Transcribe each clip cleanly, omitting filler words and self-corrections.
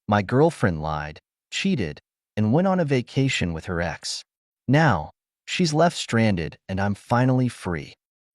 My girlfriend lied, cheated, and went on a vacation with her ex. Now, she's left stranded and I'm finally free.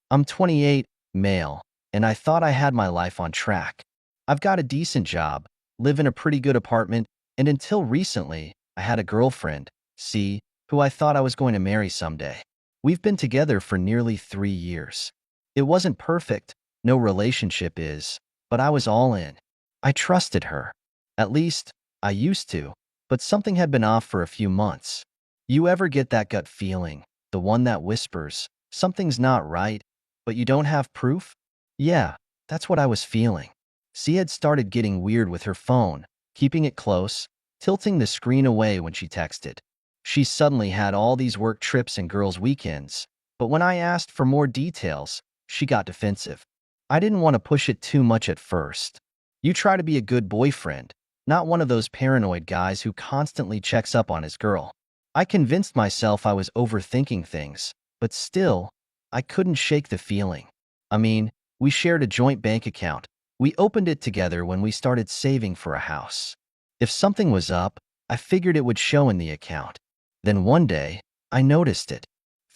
I'm 28, male, and I thought I had my life on track. I've got a decent job, live in a pretty good apartment, and until recently, I had a girlfriend, C, who I thought I was going to marry someday. We've been together for nearly 3 years. It wasn't perfect, no relationship is, but I was all in. I trusted her. At least, I used to, but something had been off for a few months. You ever get that gut feeling, the one that whispers, something's not right, but you don't have proof? Yeah, that's what I was feeling. C had started getting weird with her phone, keeping it close, tilting the screen away when she texted. She suddenly had all these work trips and girls' weekends, but when I asked for more details, she got defensive. I didn't want to push it too much at first. You try to be a good boyfriend, not one of those paranoid guys who constantly checks up on his girl. I convinced myself I was overthinking things, but still, I couldn't shake the feeling. I mean, we shared a joint bank account. We opened it together when we started saving for a house. If something was up, I figured it would show in the account. Then one day, I noticed it.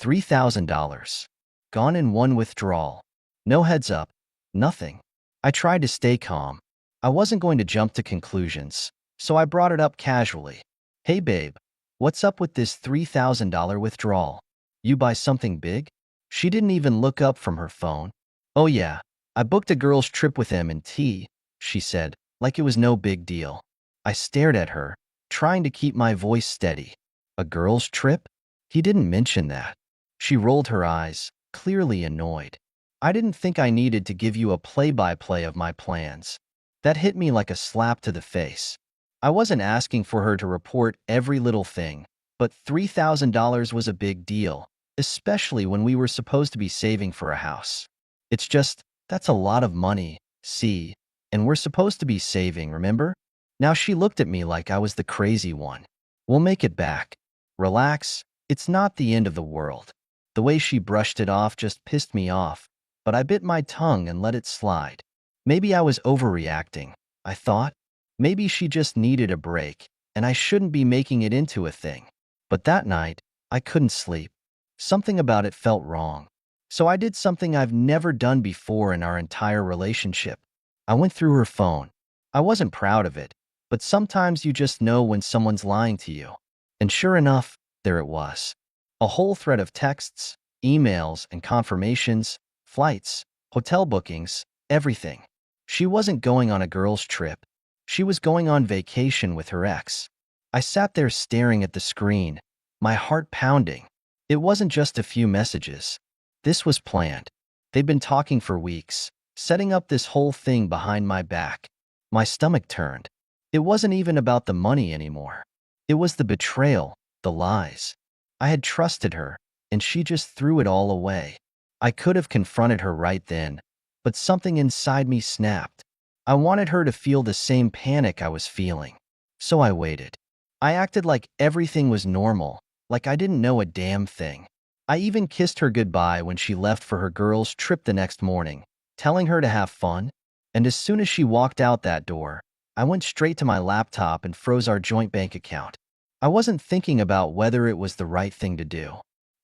$3,000. Gone in one withdrawal. No heads up. Nothing. I tried to stay calm. I wasn't going to jump to conclusions, so I brought it up casually. Hey babe, what's up with this $3,000 withdrawal? You buy something big? She didn't even look up from her phone. Oh yeah, I booked a girl's trip with M&T, she said, like it was no big deal. I stared at her, trying to keep my voice steady. A girl's trip? He didn't mention that. She rolled her eyes, clearly annoyed. I didn't think I needed to give you a play-by-play of my plans. That hit me like a slap to the face. I wasn't asking for her to report every little thing, but $3,000 was a big deal, especially when we were supposed to be saving for a house. It's just, that's a lot of money, see, and we're supposed to be saving, remember? Now she looked at me like I was the crazy one. We'll make it back. Relax, it's not the end of the world. The way she brushed it off just pissed me off, but I bit my tongue and let it slide. Maybe I was overreacting, I thought. Maybe she just needed a break, and I shouldn't be making it into a thing. But that night, I couldn't sleep. Something about it felt wrong. So I did something I've never done before in our entire relationship. I went through her phone. I wasn't proud of it, but sometimes you just know when someone's lying to you. And sure enough, there it was. A whole thread of texts, emails, and confirmations, flights, hotel bookings, everything. She wasn't going on a girl's trip. She was going on vacation with her ex. I sat there staring at the screen, my heart pounding. It wasn't just a few messages. This was planned. They'd been talking for weeks, setting up this whole thing behind my back. My stomach turned. It wasn't even about the money anymore. It was the betrayal, the lies. I had trusted her, and she just threw it all away. I could have confronted her right then, but something inside me snapped. I wanted her to feel the same panic I was feeling. So I waited. I acted like everything was normal, like I didn't know a damn thing. I even kissed her goodbye when she left for her girls' trip the next morning, telling her to have fun. And as soon as she walked out that door, I went straight to my laptop and froze our joint bank account. I wasn't thinking about whether it was the right thing to do.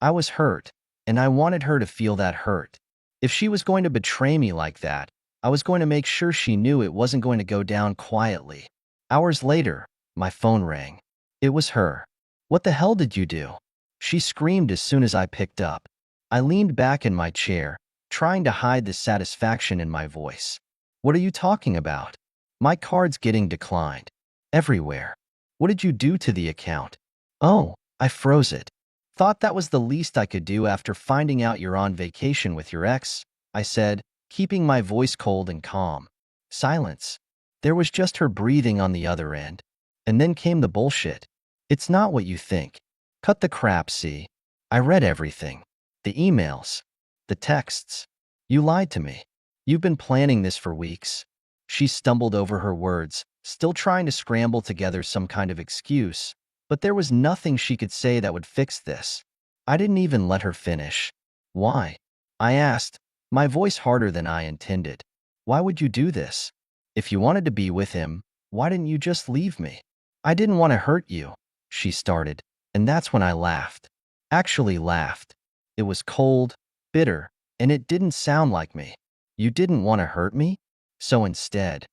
I was hurt, and I wanted her to feel that hurt. If she was going to betray me like that, I was going to make sure she knew it wasn't going to go down quietly. Hours later, my phone rang. It was her. What the hell did you do? She screamed as soon as I picked up. I leaned back in my chair, trying to hide the satisfaction in my voice. What are you talking about? My card's getting declined. Everywhere. What did you do to the account? Oh, I froze it. Thought that was the least I could do after finding out you're on vacation with your ex, I said, keeping my voice cold and calm. Silence. There was just her breathing on the other end. And then came the bullshit. It's not what you think. Cut the crap, see? I read everything. The emails. The texts. You lied to me. You've been planning this for weeks. She stumbled over her words, still trying to scramble together some kind of excuse, but there was nothing she could say that would fix this. I didn't even let her finish. Why? I asked, my voice harder than I intended. Why would you do this? If you wanted to be with him, Why didn't you just leave me? I didn't want to hurt you, she started, and that's when I laughed. Actually laughed. It was cold, bitter, and it didn't sound like me. You didn't want to hurt me? So instead,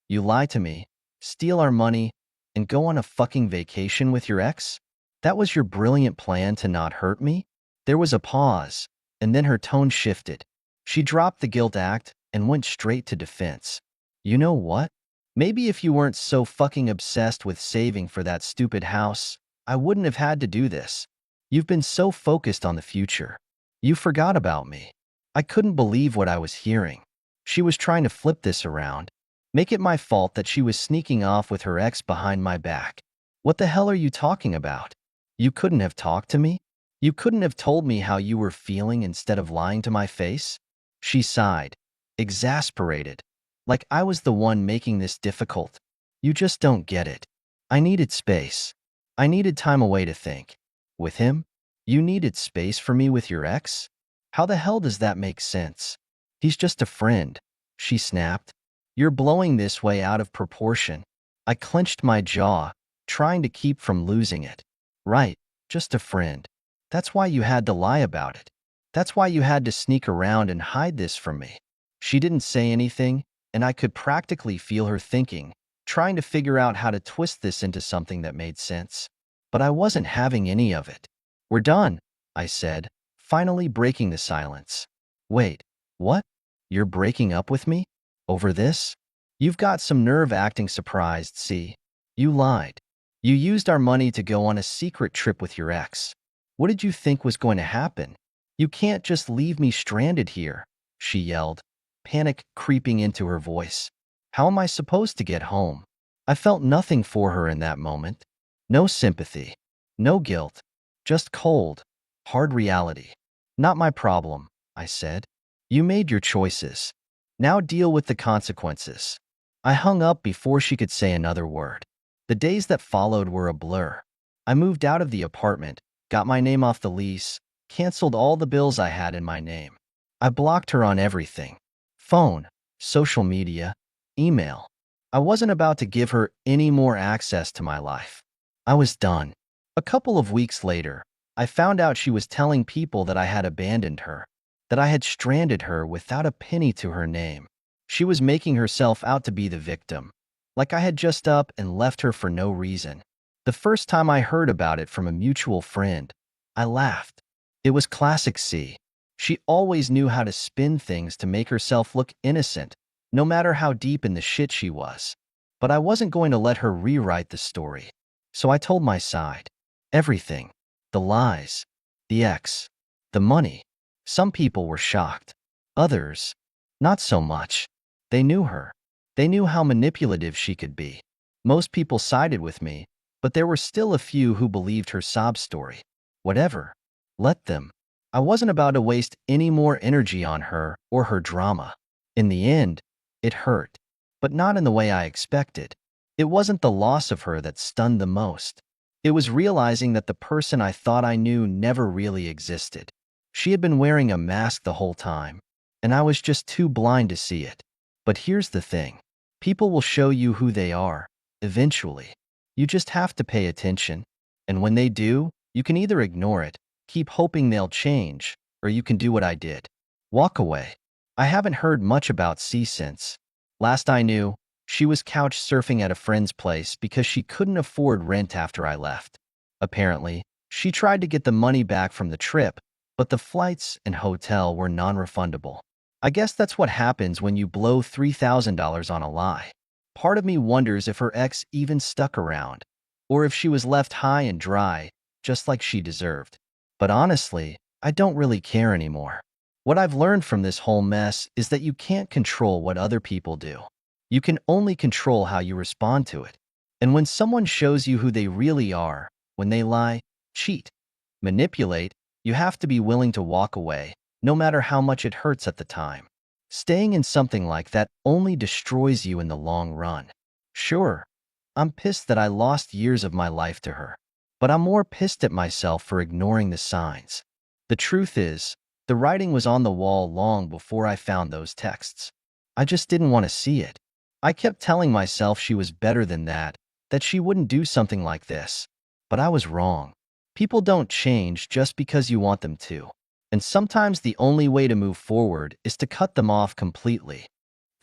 you lie to me, steal our money, and go on a fucking vacation with your ex? That was your brilliant plan to not hurt me? There was a pause, and then her tone shifted. She dropped the guilt act and went straight to defense. You know what? Maybe if you weren't so fucking obsessed with saving for that stupid house, I wouldn't have had to do this. You've been so focused on the future. You forgot about me. I couldn't believe what I was hearing. She was trying to flip this around. Make it my fault that she was sneaking off with her ex behind my back. What the hell are you talking about? You couldn't have talked to me? You couldn't have told me how you were feeling instead of lying to my face? She sighed, exasperated, like I was the one making this difficult. You just don't get it. I needed space. I needed time away to think. With him? You needed space for me with your ex? How the hell does that make sense? He's just a friend, she snapped. You're blowing this way out of proportion. I clenched my jaw, trying to keep from losing it. Right, just a friend. That's why you had to lie about it. That's why you had to sneak around and hide this from me. She didn't say anything, and I could practically feel her thinking, trying to figure out how to twist this into something that made sense. But I wasn't having any of it. We're done, I said, finally breaking the silence. Wait, what? You're breaking up with me? Over this? You've got some nerve acting surprised, see? You lied. You used our money to go on a secret trip with your ex. What did you think was going to happen? You can't just leave me stranded here, she yelled, panic creeping into her voice. How am I supposed to get home? I felt nothing for her in that moment. No sympathy. No guilt. Just cold, hard reality. Not my problem, I said. You made your choices. Now deal with the consequences. I hung up before she could say another word. The days that followed were a blur. I moved out of the apartment, got my name off the lease, canceled all the bills I had in my name. I blocked her on everything. Phone, social media, email. I wasn't about to give her any more access to my life. I was done. A couple of weeks later, I found out she was telling people that I had abandoned her, that I had stranded her without a penny to her name. She was making herself out to be the victim, like I had just up and left her for no reason. The first time I heard about it from a mutual friend, I laughed. It was classic C. She always knew how to spin things to make herself look innocent, no matter how deep in the shit she was. But I wasn't going to let her rewrite the story. So I told my side. Everything. The lies. The ex. The money. Some people were shocked. Others, not so much. They knew her. They knew how manipulative she could be. Most people sided with me, but there were still a few who believed her sob story. Whatever. Let them. I wasn't about to waste any more energy on her or her drama. In the end, it hurt, but not in the way I expected. It wasn't the loss of her that stunned the most. It was realizing that the person I thought I knew never really existed. She had been wearing a mask the whole time, and I was just too blind to see it. But here's the thing. People will show you who they are, eventually. You just have to pay attention. And when they do, you can either ignore it, keep hoping they'll change, or you can do what I did. Walk away. I haven't heard much about C since. Last I knew, she was couch surfing at a friend's place because she couldn't afford rent after I left. Apparently, she tried to get the money back from the trip, but the flights and hotel were non-refundable. I guess that's what happens when you blow $3,000 on a lie. Part of me wonders if her ex even stuck around, or if she was left high and dry, just like she deserved. But honestly, I don't really care anymore. What I've learned from this whole mess is that you can't control what other people do. You can only control how you respond to it. And when someone shows you who they really are, when they lie, cheat, manipulate, you have to be willing to walk away, no matter how much it hurts at the time. Staying in something like that only destroys you in the long run. Sure, I'm pissed that I lost years of my life to her, but I'm more pissed at myself for ignoring the signs. The truth is, the writing was on the wall long before I found those texts. I just didn't want to see it. I kept telling myself she was better than that she wouldn't do something like this. But I was wrong. People don't change just because you want them to. And sometimes the only way to move forward is to cut them off completely.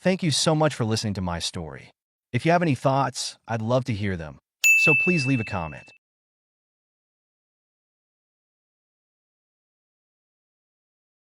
Thank you so much for listening to my story. If you have any thoughts, I'd love to hear them. So please leave a comment.